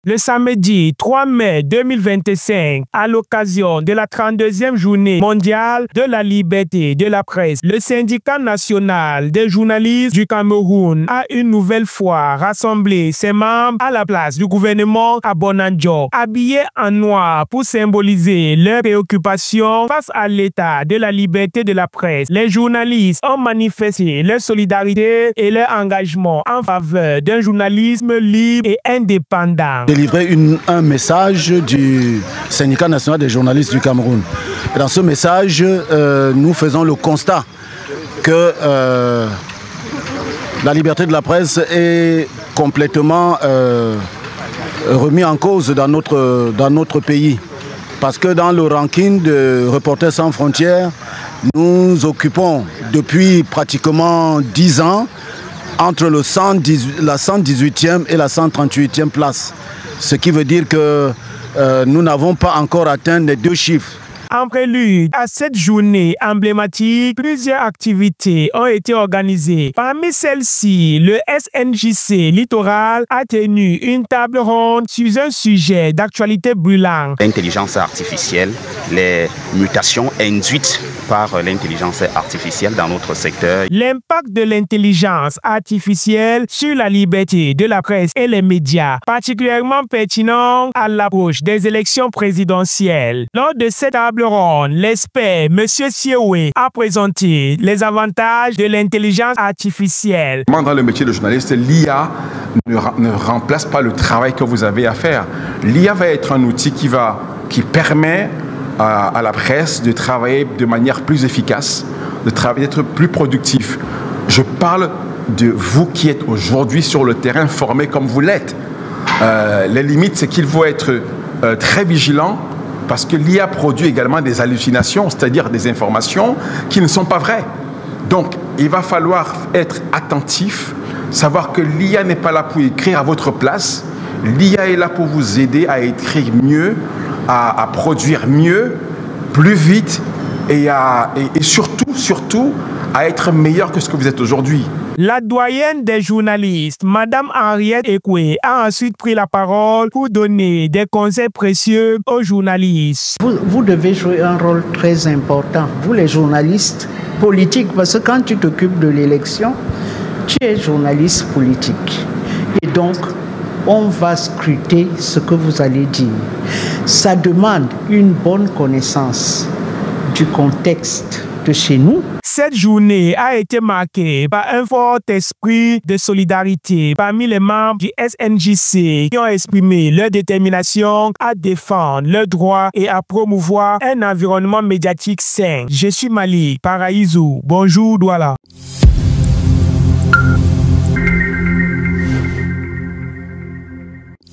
Le samedi 3 mai 2025, à l'occasion de la 32e journée mondiale de la liberté de la presse, le syndicat national des journalistes du Cameroun a une nouvelle fois rassemblé ses membres à la place du gouvernement à Bonanjo, habillés en noir pour symboliser leurs préoccupations face à l'état de la liberté de la presse. Les journalistes ont manifesté leur solidarité et leur engagement en faveur d'un journalisme libre et indépendant. Délivrer un message du syndicat national des journalistes du Cameroun. Et dans ce message, nous faisons le constat que la liberté de la presse est complètement remise en cause dans notre pays. Parce que dans le ranking de Reporters sans frontières, nous occupons depuis pratiquement 10 ans entre la 118e et la 138e place. Ce qui veut dire que nous n'avons pas encore atteint les 2 chiffres. En prélude à cette journée emblématique, plusieurs activités ont été organisées. Parmi celles-ci, le SNJC Littoral a tenu une table ronde sur un sujet d'actualité brûlant. L'intelligence artificielle, les mutations induites par l'intelligence artificielle dans notre secteur. L'impact de l'intelligence artificielle sur la liberté de la presse et les médias, particulièrement pertinent à l'approche des élections présidentielles. Lors de cette table ronde, l'expert M. Siewé a présenté les avantages de l'intelligence artificielle. Dans le métier de journaliste, l'IA ne remplace pas le travail que vous avez à faire. L'IA va être un outil qui permet à la presse de travailler de manière plus efficace, d'être plus productif. Je parle de vous qui êtes aujourd'hui sur le terrain formés comme vous l'êtes. Les limites, c'est qu'il faut être très vigilant parce que l'IA produit également des hallucinations, c'est-à-dire des informations qui ne sont pas vraies. Donc, il va falloir être attentif, savoir que l'IA n'est pas là pour écrire à votre place. L'IA est là pour vous aider à écrire mieux, à produire mieux, plus vite et surtout à être meilleur que ce que vous êtes aujourd'hui. La doyenne des journalistes, Madame Henriette Ekwe, a ensuite pris la parole pour donner des conseils précieux aux journalistes. Vous devez jouer un rôle très important, vous les journalistes politiques, parce que quand tu t'occupes de l'élection, tu es journaliste politique. Et donc, on va scruter ce que vous allez dire. Ça demande une bonne connaissance du contexte de chez nous. Cette journée a été marquée par un fort esprit de solidarité parmi les membres du SNJC qui ont exprimé leur détermination à défendre leurs droits et à promouvoir un environnement médiatique sain. Je suis Mali Paraïsou. Bonjour Douala.